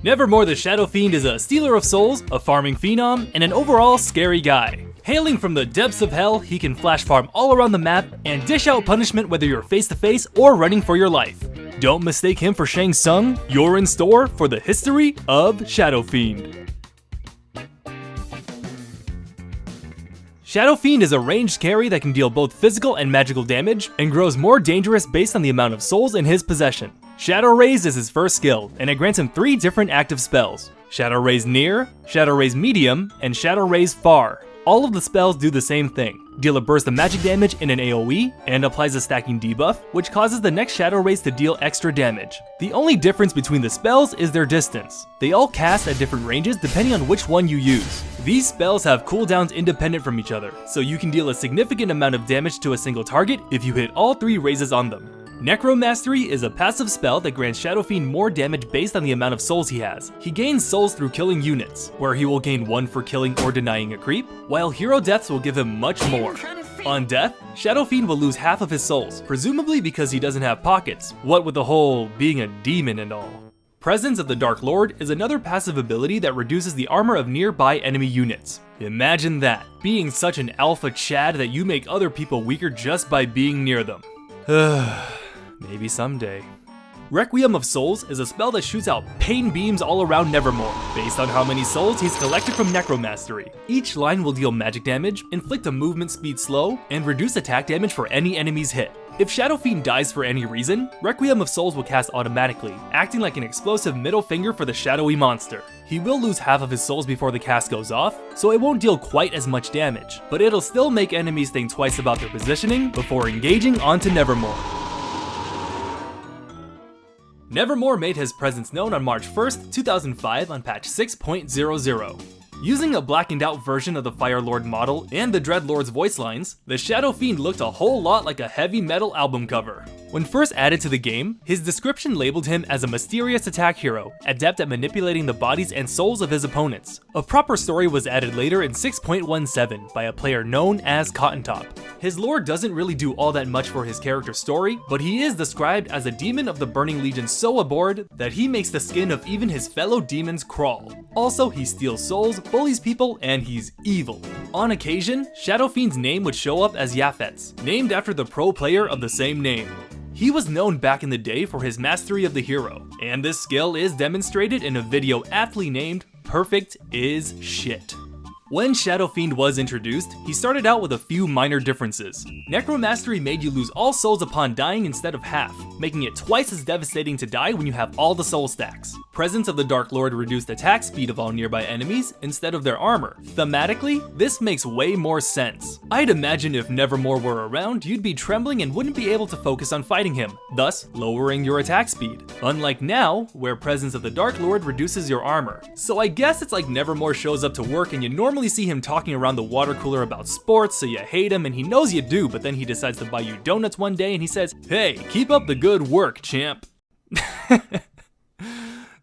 Nevermore the Shadow Fiend is a stealer of souls, a farming phenom, and an overall scary guy. Hailing from the depths of hell, he can flash farm all around the map and dish out punishment whether you're face to face or running for your life. Don't mistake him for Shang Tsung, you're in store for the history of Shadow Fiend. Shadow Fiend is a ranged carry that can deal both physical and magical damage, and grows more dangerous based on the amount of souls in his possession. Shadow Raise is his first skill, and it grants him 3 different active spells: Shadow Raise Near, Shadow Raise Medium, and Shadow Raise Far. All of the spells do the same thing: deal a burst of magic damage in an AoE, and applies a stacking debuff, which causes the next Shadow Raise to deal extra damage. The only difference between the spells is their distance. They all cast at different ranges depending on which one you use. These spells have cooldowns independent from each other, so you can deal a significant amount of damage to a single target if you hit all 3 raises on them. Necromastery is a passive spell that grants Shadow Fiend more damage based on the amount of souls he has. He gains souls through killing units, where he will gain 1 for killing or denying a creep, while hero deaths will give him much more. On death, Shadow Fiend will lose half of his souls, presumably because he doesn't have pockets, what with the whole being a demon and all. Presence of the Dark Lord is another passive ability that reduces the armor of nearby enemy units. Imagine that, being such an alpha Chad that you make other people weaker just by being near them. Maybe someday. Requiem of Souls is a spell that shoots out pain beams all around Nevermore, based on how many souls he's collected from Necromastery. Each line will deal magic damage, inflict a movement speed slow, and reduce attack damage for any enemies hit. If Shadow Fiend dies for any reason, Requiem of Souls will cast automatically, acting like an explosive middle finger for the shadowy monster. He will lose half of his souls before the cast goes off, so it won't deal quite as much damage, but it'll still make enemies think twice about their positioning before engaging onto Nevermore. Nevermore made his presence known on March 1st, 2005 on patch 6.00. Using a blackened out version of the Fire Lord model and the Dreadlord's voice lines, the Shadow Fiend looked a whole lot like a heavy metal album cover. When first added to the game, his description labeled him as a mysterious attack hero, adept at manipulating the bodies and souls of his opponents. A proper story was added later in 6.17 by a player known as Cottontop. His lore doesn't really do all that much for his character's story, but he is described as a demon of the Burning Legion so abhorred that he makes the skin of even his fellow demons crawl. Also, he steals souls, bullies people, and he's evil. On occasion, Shadow Fiend's name would show up as Yafet's, named after the pro player of the same name. He was known back in the day for his mastery of the hero, and this skill is demonstrated in a video aptly named Perfect is Shit. When Shadow Fiend was introduced, he started out with a few minor differences. Necromastery made you lose all souls upon dying instead of half, making it twice as devastating to die when you have all the soul stacks. Presence of the Dark Lord reduced attack speed of all nearby enemies instead of their armor. Thematically, this makes way more sense. I'd imagine if Nevermore were around, you'd be trembling and wouldn't be able to focus on fighting him, thus lowering your attack speed. Unlike now, where Presence of the Dark Lord reduces your armor. So I guess it's like Nevermore shows up to work and you normally see him talking around the water cooler about sports, so you hate him and he knows you do, but then he decides to buy you donuts one day and he says, "Hey, keep up the good work, champ."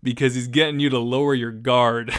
Because he's getting you to lower your guard.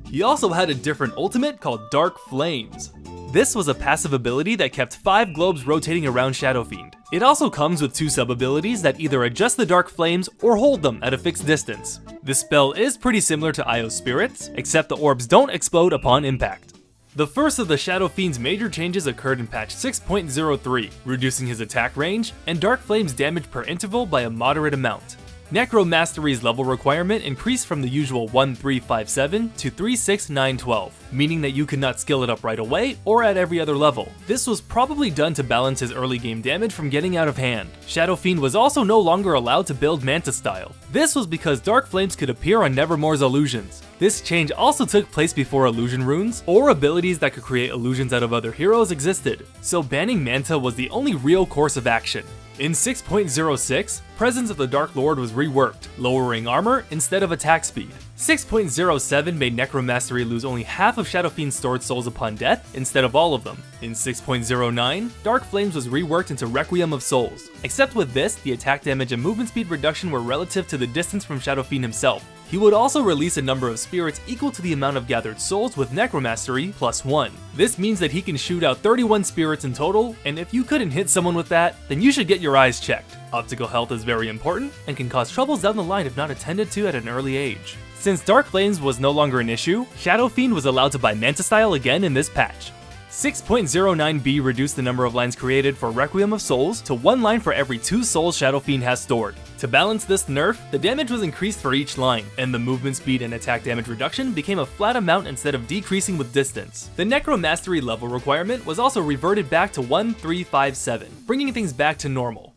He also had a different ultimate called Dark Flames. This was a passive ability that kept 5 globes rotating around Shadow Fiend. It also comes with 2 sub-abilities that either adjust the Dark Flames or hold them at a fixed distance. This spell is pretty similar to Io's Spirits, except the orbs don't explode upon impact. The first of the Shadow Fiend's major changes occurred in patch 6.03, reducing his attack range and Dark Flames damage per interval by a moderate amount. Necromastery's level requirement increased from the usual 1357 to 36912, meaning that you could not skill it up right away or at every other level. This was probably done to balance his early game damage from getting out of hand. Shadow Fiend was also no longer allowed to build Manta style. This was because Dark Flames could appear on Nevermore's illusions. This change also took place before illusion runes or abilities that could create illusions out of other heroes existed, so banning Manta was the only real course of action. In 6.06, Presence of the Dark Lord was reworked, lowering armor instead of attack speed. 6.07 made Necromastery lose only half of Shadow Fiend's stored souls upon death instead of all of them. In 6.09, Dark Flames was reworked into Requiem of Souls. Except with this, the attack damage and movement speed reduction were relative to the distance from Shadow Fiend himself. He would also release a number of spirits equal to the amount of gathered souls with Necromastery +1. This means that he can shoot out 31 spirits in total, and if you couldn't hit someone with that, then you should get your eyes checked. Optical health is very important, and can cause troubles down the line if not attended to at an early age. Since Dark Flames was no longer an issue, Shadow Fiend was allowed to buy Manta Style again in this patch. 6.09b reduced the number of lines created for Requiem of Souls to 1 line for every 2 souls Shadow Fiend has stored. To balance this nerf, the damage was increased for each line, and the movement speed and attack damage reduction became a flat amount instead of decreasing with distance. The Necro Mastery level requirement was also reverted back to 1357, bringing things back to normal.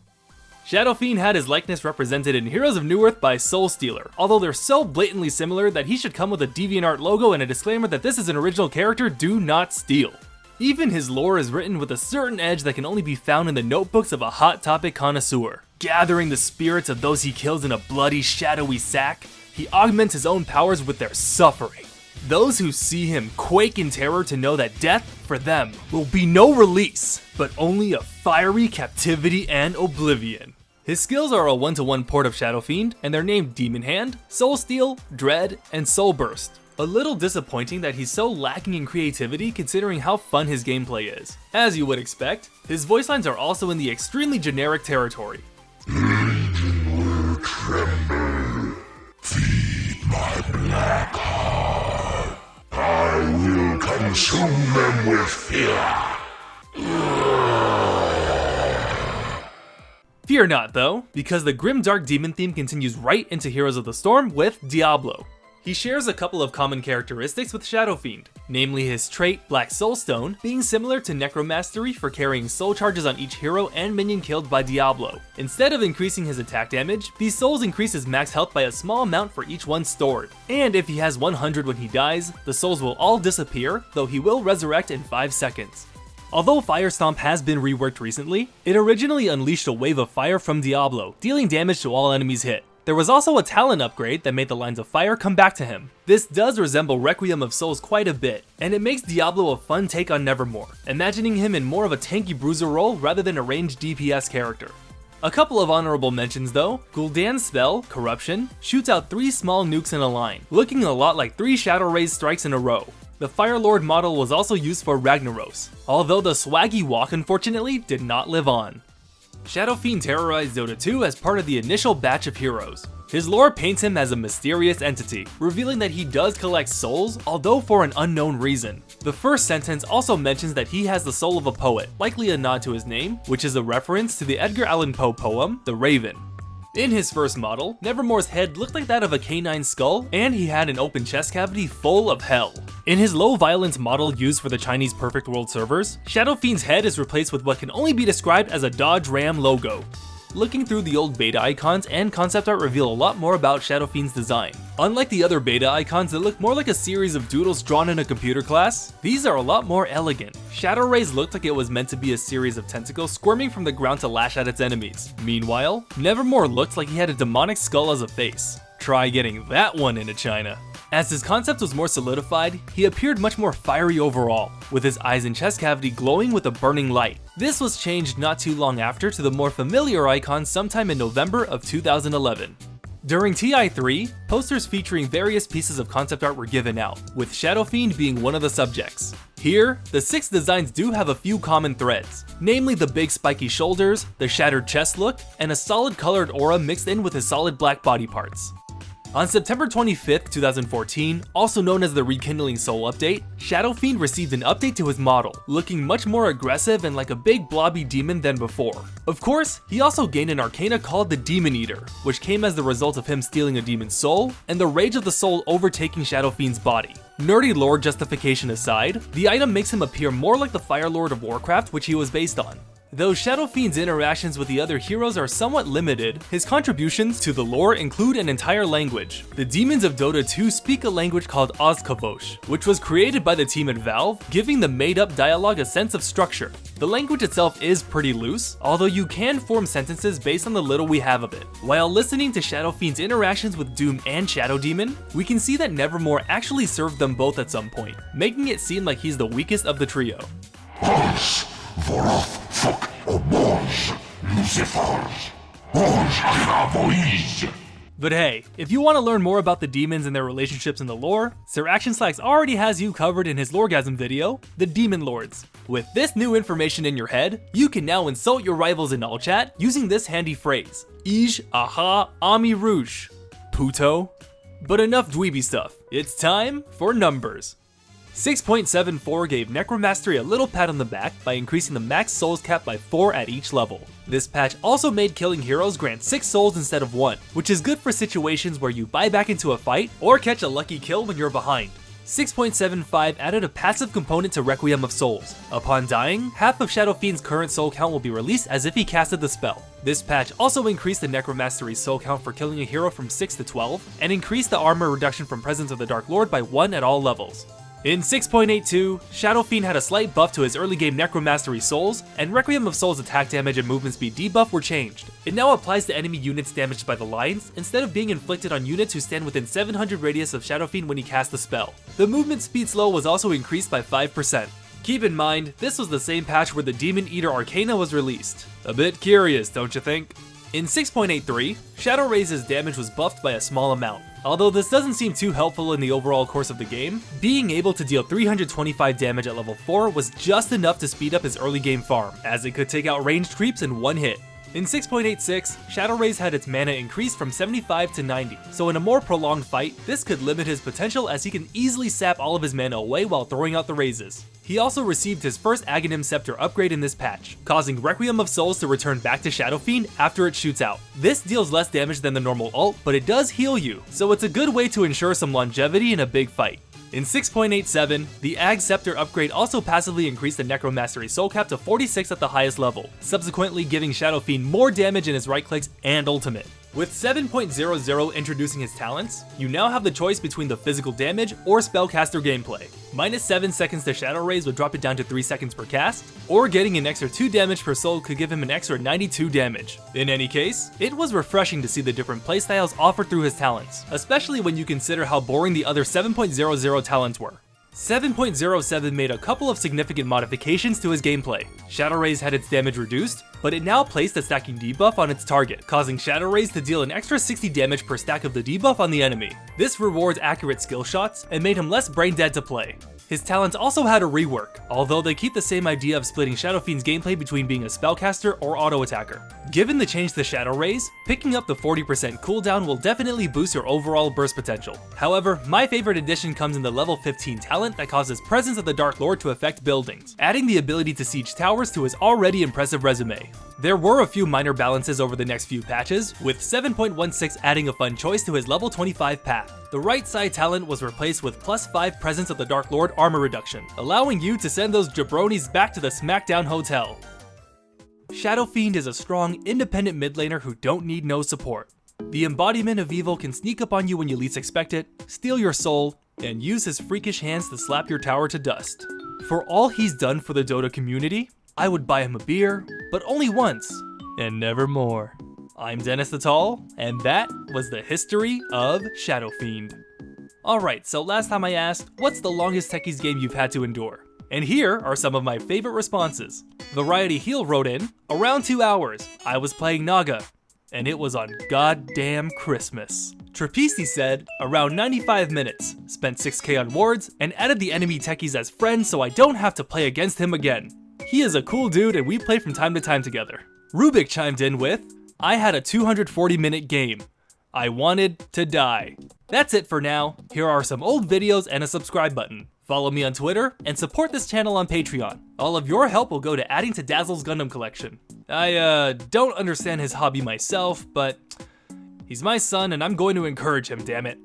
Shadow Fiend had his likeness represented in Heroes of Newerth by Soul Stealer, although they're so blatantly similar that he should come with a DeviantArt logo and a disclaimer that this is an original character, do not steal. Even his lore is written with a certain edge that can only be found in the notebooks of a Hot Topic connoisseur. Gathering the spirits of those he kills in a bloody, shadowy sack, he augments his own powers with their suffering. Those who see him quake in terror to know that death, for them, will be no release, but only a fiery captivity and oblivion. His skills are a 1-to-1 port of Shadow Fiend, and they're named Demon Hand, Soul Steal, Dread, and Soul Burst. A little disappointing that he's so lacking in creativity considering how fun his gameplay is. As you would expect, his voice lines are also in the extremely generic territory. Legion will tremble. Feed my black heart. I will consume them with fear. Fear not though, because the grim-dark demon theme continues right into Heroes of the Storm with Diablo. He shares a couple of common characteristics with Shadow Fiend, namely his trait, Black Soulstone, being similar to Necromastery for carrying soul charges on each hero and minion killed by Diablo. Instead of increasing his attack damage, these souls increase his max health by a small amount for each one stored. And if he has 100 when he dies, the souls will all disappear, though he will resurrect in 5 seconds. Although Fire Stomp has been reworked recently, it originally unleashed a wave of fire from Diablo, dealing damage to all enemies hit. There was also a talent upgrade that made the lines of fire come back to him. This does resemble Requiem of Souls quite a bit, and it makes Diablo a fun take on Nevermore, imagining him in more of a tanky bruiser role rather than a ranged DPS character. A couple of honorable mentions though. Gul'dan's spell, Corruption, shoots out 3 small nukes in a line, looking a lot like 3 Shadow Rays strikes in a row. The Fire Lord model was also used for Ragnaros, although the swaggy walk unfortunately did not live on. Shadow Fiend terrorized Dota 2 as part of the initial batch of heroes. His lore paints him as a mysterious entity, revealing that he does collect souls, although for an unknown reason. The first sentence also mentions that he has the soul of a poet, likely a nod to his name, which is a reference to the Edgar Allan Poe poem, The Raven. In his first model, Nevermore's head looked like that of a canine skull, and he had an open chest cavity full of hell. In his low violence model used for the Chinese Perfect World servers, Shadow Fiend's head is replaced with what can only be described as a Dodge Ram logo. Looking through the old beta icons and concept art reveal a lot more about Shadow Fiend's design. Unlike the other beta icons that look more like a series of doodles drawn in a computer class, these are a lot more elegant. Shadow Rays looked like it was meant to be a series of tentacles squirming from the ground to lash at its enemies. Meanwhile, Nevermore looked like he had a demonic skull as a face. Try getting that one into China. As his concept was more solidified, he appeared much more fiery overall, with his eyes and chest cavity glowing with a burning light. This was changed not too long after to the more familiar icon sometime in November of 2011. During TI3, posters featuring various pieces of concept art were given out, with Shadow Fiend being one of the subjects. Here, the 6 designs do have a few common threads, namely the big spiky shoulders, the shattered chest look, and a solid colored aura mixed in with his solid black body parts. On September 25th, 2014, also known as the Rekindling Soul update, Shadow Fiend received an update to his model, looking much more aggressive and like a big blobby demon than before. Of course, he also gained an arcana called the Demon Eater, which came as the result of him stealing a demon's soul, and the rage of the soul overtaking Shadow Fiend's body. Nerdy lore justification aside, the item makes him appear more like the Fire Lord of Warcraft, which he was based on. Though Shadow Fiend's interactions with the other heroes are somewhat limited, his contributions to the lore include an entire language. The demons of Dota 2 speak a language called Ozkavosh, which was created by the team at Valve, giving the made-up dialogue a sense of structure. The language itself is pretty loose, although you can form sentences based on the little we have of it. While listening to Shadow Fiend's interactions with Doom and Shadow Demon, we can see that Nevermore actually served them both at some point, making it seem like he's the weakest of the trio. Fuck, Lucifers, But hey, if you want to learn more about the demons and their relationships in the lore, Sir Action Slacks already has you covered in his Loregasm video, The Demon Lords. With this new information in your head, you can now insult your rivals in all chat using this handy phrase, Ij, aha, ami rouge, puto. But enough dweeby stuff, it's time for numbers. 6.74 gave Necromastery a little pat on the back by increasing the max souls cap by 4 at each level. This patch also made killing heroes grant 6 souls instead of 1, which is good for situations where you buy back into a fight or catch a lucky kill when you're behind. 6.75 added a passive component to Requiem of Souls. Upon dying, half of Shadow Fiend's current soul count will be released as if he casted the spell. This patch also increased the Necromastery's soul count for killing a hero from 6 to 12, and increased the armor reduction from Presence of the Dark Lord by 1 at all levels. In 6.82, Shadow Fiend had a slight buff to his early game Necromastery souls, and Requiem of Souls attack damage and movement speed debuff were changed. It now applies to enemy units damaged by the lines, instead of being inflicted on units who stand within 700 radius of Shadow Fiend when he casts the spell. The movement speed slow was also increased by 5%. Keep in mind, this was the same patch where the Demon Eater Arcana was released. A bit curious, don't you think? In 6.83, Shadow Raze's damage was buffed by a small amount. Although this doesn't seem too helpful in the overall course of the game, being able to deal 325 damage at level 4 was just enough to speed up his early game farm, as it could take out ranged creeps in one hit. In 6.86, Shadow Raze had its mana increased from 75 to 90, so in a more prolonged fight, this could limit his potential as he can easily sap all of his mana away while throwing out the Razes. He also received his first Aghanim Scepter upgrade in this patch, causing Requiem of Souls to return back to Shadow Fiend after it shoots out. This deals less damage than the normal ult, but it does heal you, so it's a good way to ensure some longevity in a big fight. In 6.87, the Ag Scepter upgrade also passively increased the Necromastery soul cap to 46 at the highest level, subsequently giving Shadow Fiend more damage in his right clicks and ultimate. With 7.00 introducing his talents, you now have the choice between the physical damage or spellcaster gameplay. Minus 7 seconds to Shadow Raze would drop it down to 3 seconds per cast, or getting an extra 2 damage per soul could give him an extra 92 damage. In any case, it was refreshing to see the different playstyles offered through his talents, especially when you consider how boring the other 7.00 talents were. 7.07 made a couple of significant modifications to his gameplay. Shadow Raze had its damage reduced, but it now placed a stacking debuff on its target, causing Shadow Raze to deal an extra 60 damage per stack of the debuff on the enemy. This rewards accurate skill shots and made him less brain dead to play. His talents also had a rework, although they keep the same idea of splitting Shadow Fiend's gameplay between being a spellcaster or auto attacker. Given the change to Shadow Raze, picking up the 40% cooldown will definitely boost your overall burst potential. However, my favorite addition comes in the level 15 talent that causes Presence of the Dark Lord to affect buildings, adding the ability to siege towers to his already impressive resume. There were a few minor balances over the next few patches, with 7.16 adding a fun choice to his level 25 path. The right side talent was replaced with +5 Presence of the Dark Lord armor reduction, allowing you to send those jabronis back to the Smackdown Hotel. Shadow Fiend is a strong, independent mid laner who don't need no support. The embodiment of evil can sneak up on you when you least expect it, steal your soul, and use his freakish hands to slap your tower to dust. For all he's done for the Dota community, I would buy him a beer, but only once, and never more. I'm Dennis the Tall, and that was the history of Shadow Fiend. Alright, so last time I asked, what's the longest Techies game you've had to endure? And here are some of my favorite responses. Variety Heal wrote in, around 2 hours, I was playing Naga, and it was on goddamn Christmas. Trapisti said, around 95 minutes, spent 6k on wards, and added the enemy Techies as friends so I don't have to play against him again. He is a cool dude and we play from time to time together. Rubik chimed in with, I had a 240-minute game. I wanted to die. That's it for now. Here are some old videos and a subscribe button. Follow me on Twitter and support this channel on Patreon. All of your help will go to adding to Dazzle's Gundam collection. I don't understand his hobby myself, but he's my son and I'm going to encourage him, damn it.